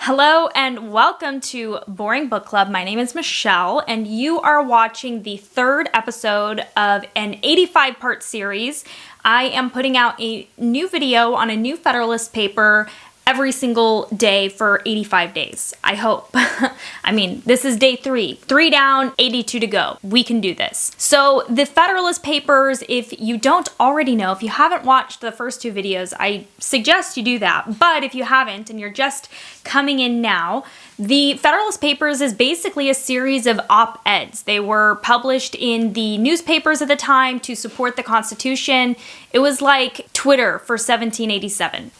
Hello and welcome to Boring Book Club. My name is Michelle and you are watching the third episode of an 85-part series. I am putting out a new video on a new Federalist paper every single day for 85 days. I hope. I mean, this is day 3. 3 down, 82 to go. We can do this. So the Federalist Papers, if you don't already know, if you haven't watched the first 2 videos, I suggest you do that. But if you haven't and you're just coming in now, the Federalist Papers is basically a series of op-eds. They were published in the newspapers at the time to support the Constitution. It was like Twitter for 1787.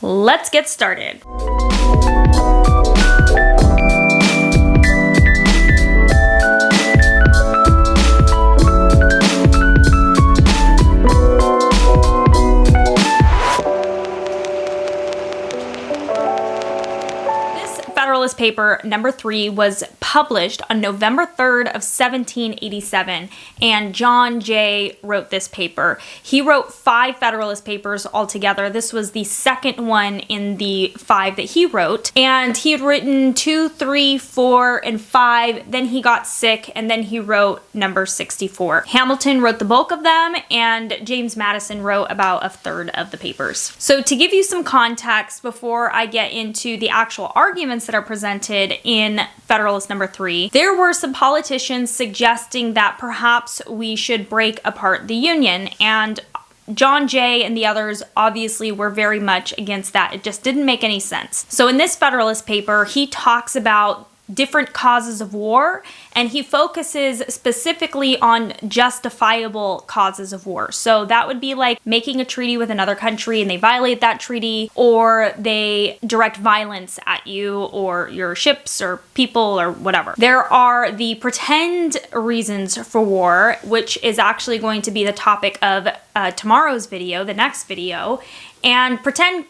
Let's get started. Federalist paper number 3 was published on November 3rd of 1787, and John Jay wrote this paper. He wrote 5 Federalist papers altogether. This was the second one in the 5 that he wrote, and he had written 2, 3, 4, and 5. Then he got sick, and then he wrote number 64. Hamilton wrote the bulk of them, and James Madison wrote about a third of the papers. So to give you some context before I get into the actual arguments that are presented in Federalist number 3, there were some politicians suggesting that perhaps we should break apart the Union, and John Jay and the others obviously were very much against that. It just didn't make any sense. So in this Federalist paper, he talks about different causes of war, and he focuses specifically on justifiable causes of war. So that would be like making a treaty with another country and they violate that treaty, or they direct violence at you or your ships or people or whatever. There are the pretend reasons for war, which is actually going to be the topic of tomorrow's video, the next video. And pretend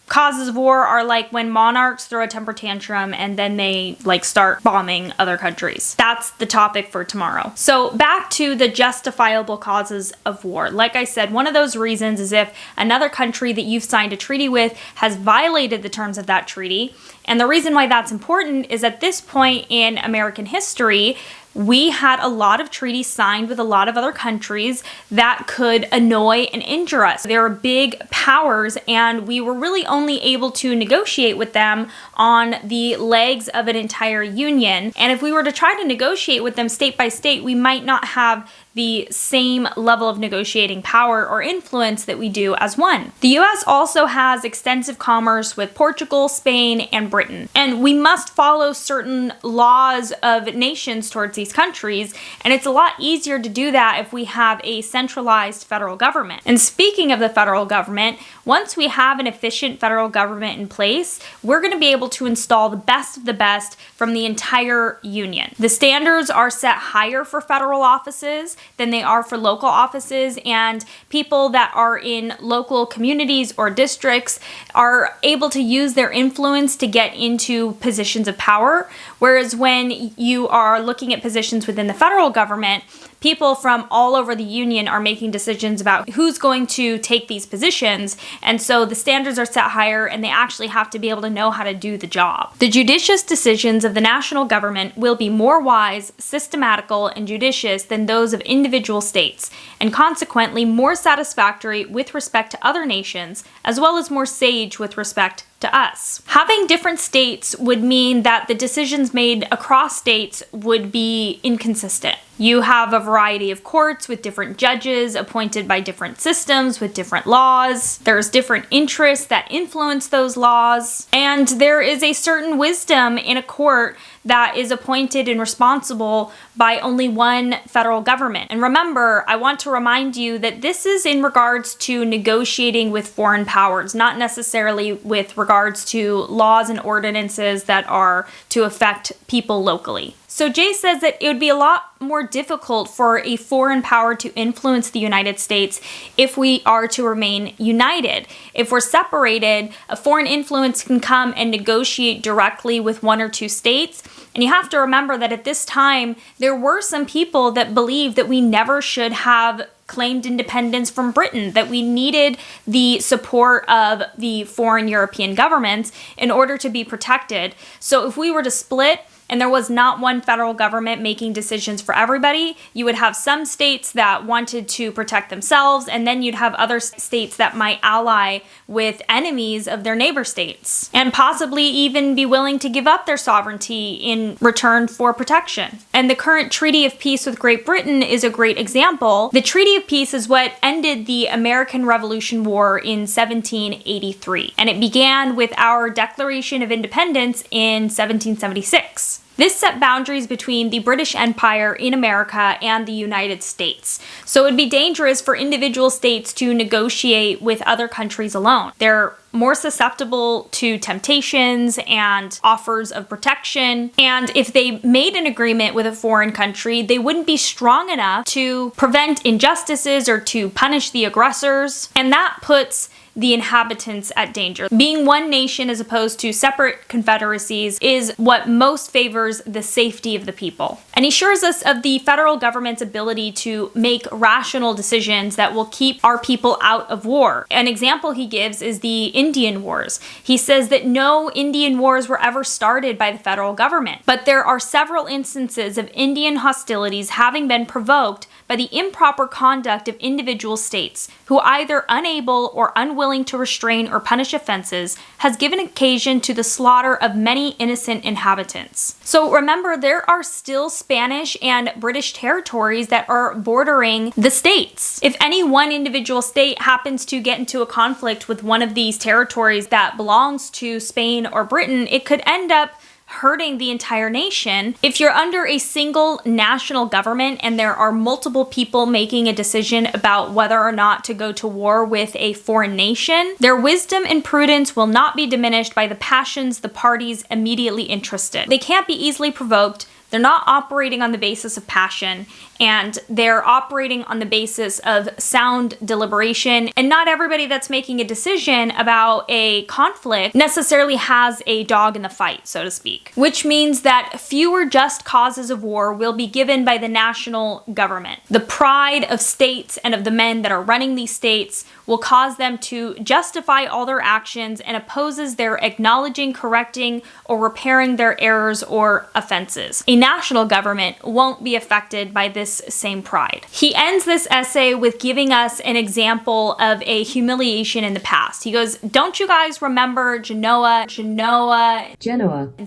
causes of war are like when monarchs throw a temper tantrum and then they start bombing other countries. That's the topic for tomorrow. So back to the justifiable causes of war. Like I said, one of those reasons is if another country that you've signed a treaty with has violated the terms of that treaty. And the reason why that's important is at this point in American history, we had a lot of treaties signed with a lot of other countries that could annoy and injure us. They were big powers, and we were really only able to negotiate with them on the legs of an entire union. And if we were to try to negotiate with them state by state, we might not have the same level of negotiating power or influence that we do as one. The US also has extensive commerce with Portugal, Spain, and Britain. And we must follow certain laws of nations towards these countries, and it's a lot easier to do that if we have a centralized federal government. And speaking of the federal government, once we have an efficient federal government in place, we're going to be able to install the best of the best from the entire union. The standards are set higher for federal offices than they are for local offices, and people that are in local communities or districts are able to use their influence to get into positions of power, whereas when you are looking at positions within the federal government, people from all over the union are making decisions about who's going to take these positions, and so the standards are set higher and they actually have to be able to know how to do the job. The judicious decisions of the national government will be more wise, systematical, and judicious than those of individual states, and consequently more satisfactory with respect to other nations, as well as more sage with respect to us. Having different states would mean that the decisions made across states would be inconsistent. You have a variety of courts with different judges appointed by different systems with different laws. There's different interests that influence those laws. And there is a certain wisdom in a court that is appointed and responsible by only one federal government. And remember, I want to remind you that this is in regards to negotiating with foreign powers, not necessarily with regards to laws and ordinances that are to affect people locally. So Jay says that it would be a lot more difficult for a foreign power to influence the United States if we are to remain united. If we're separated, a foreign influence can come and negotiate directly with 1 or 2 states. And you have to remember that at this time, there were some people that believed that we never should have claimed independence from Britain, that we needed the support of the foreign European governments in order to be protected. So if we were to split and there was not one federal government making decisions for everybody, you would have some states that wanted to protect themselves, and then you'd have other states that might ally with enemies of their neighbor states, and possibly even be willing to give up their sovereignty in return for protection. And the current Treaty of Peace with Great Britain is a great example. The Treaty of Peace is what ended the American Revolution War in 1783, and it began with our Declaration of Independence in 1776. This set boundaries between the British Empire in America and the United States. So it would be dangerous for individual states to negotiate with other countries alone. They're more susceptible to temptations and offers of protection. And if they made an agreement with a foreign country, they wouldn't be strong enough to prevent injustices or to punish the aggressors. And that puts the inhabitants at danger. Being one nation as opposed to separate confederacies is what most favors the safety of the people. And he assures us of the federal government's ability to make rational decisions that will keep our people out of war. An example he gives is the Indian Wars. He says that no Indian wars were ever started by the federal government, but there are several instances of Indian hostilities having been provoked by the improper conduct of individual states who, either unable or unwilling to restrain or punish offenses, has given occasion to the slaughter of many innocent inhabitants. So remember, there are still Spanish and British territories that are bordering the states. If any one individual state happens to get into a conflict with one of these territories that belongs to Spain or Britain, it could end up hurting the entire nation. If you're under a single national government and there are multiple people making a decision about whether or not to go to war with a foreign nation, their wisdom and prudence will not be diminished by the passions the parties immediately interested. They can't be easily provoked. They're not operating on the basis of passion, and they're operating on the basis of sound deliberation. And not everybody that's making a decision about a conflict necessarily has a dog in the fight, so to speak. Which means that fewer just causes of war will be given by the national government. The pride of states and of the men that are running these states will cause them to justify all their actions and opposes their acknowledging, correcting, or repairing their errors or offenses. A national government won't be affected by this same pride. He ends this essay with giving us an example of a humiliation in the past. He goes, don't you guys remember Genoa in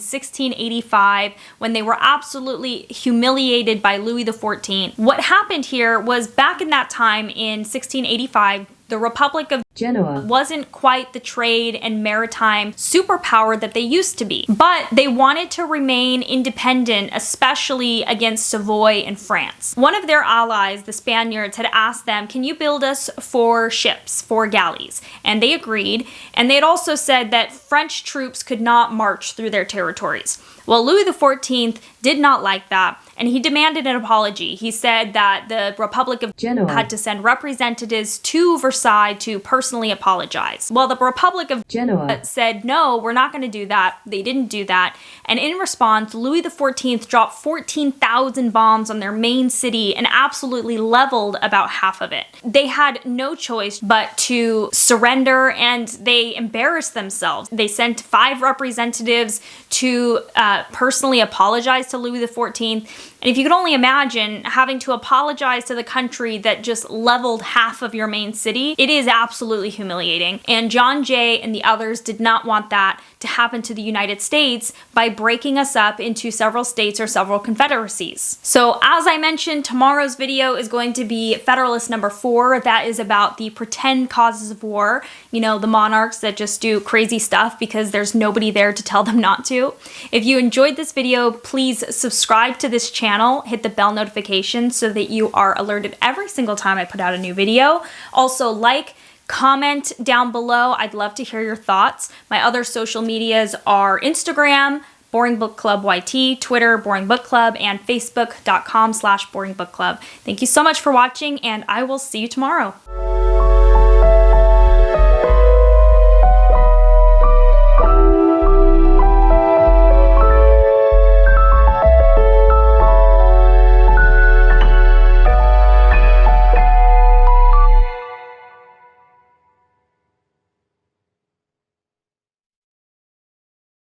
1685 when they were absolutely humiliated by Louis XIV? What happened here was, back in that time in 1685, the Republic of Genoa wasn't quite the trade and maritime superpower that they used to be, but they wanted to remain independent, especially against Savoy and France. One of their allies, the Spaniards, had asked them, can you build us 4 ships, 4 galleys? And they agreed, and they had also said that French troops could not march through their territories. Well, Louis XIV did not like that, and he demanded an apology. He said that the Republic of Genoa had to send representatives to Versailles to personally apologize. Well, the Republic of Genoa said, no, we're not going to do that. They didn't do that. And in response, Louis XIV dropped 14,000 bombs on their main city and absolutely leveled about half of it. They had no choice but to surrender, and they embarrassed themselves. They sent 5 representatives to personally apologize to Louis XIV. And if you could only imagine having to apologize to the country that just leveled half of your main city, it is absolutely humiliating. And John Jay and the others did not want that to happen to the United States by breaking us up into several states or several confederacies. So as I mentioned, tomorrow's video is going to be Federalist number 4. That is about the pretend causes of war. You know, the monarchs that just do crazy stuff because there's nobody there to tell them not to. If you enjoyed this video, please subscribe to this channel, hit the bell notification so that you are alerted every single time I put out a new video. Also, comment down below. I'd love to hear your thoughts. My other social medias are Instagram, Boring Book Club YT, Twitter, Boring Book Club, and Facebook.com/Boring Book Club. Thank you so much for watching, and I will see you tomorrow.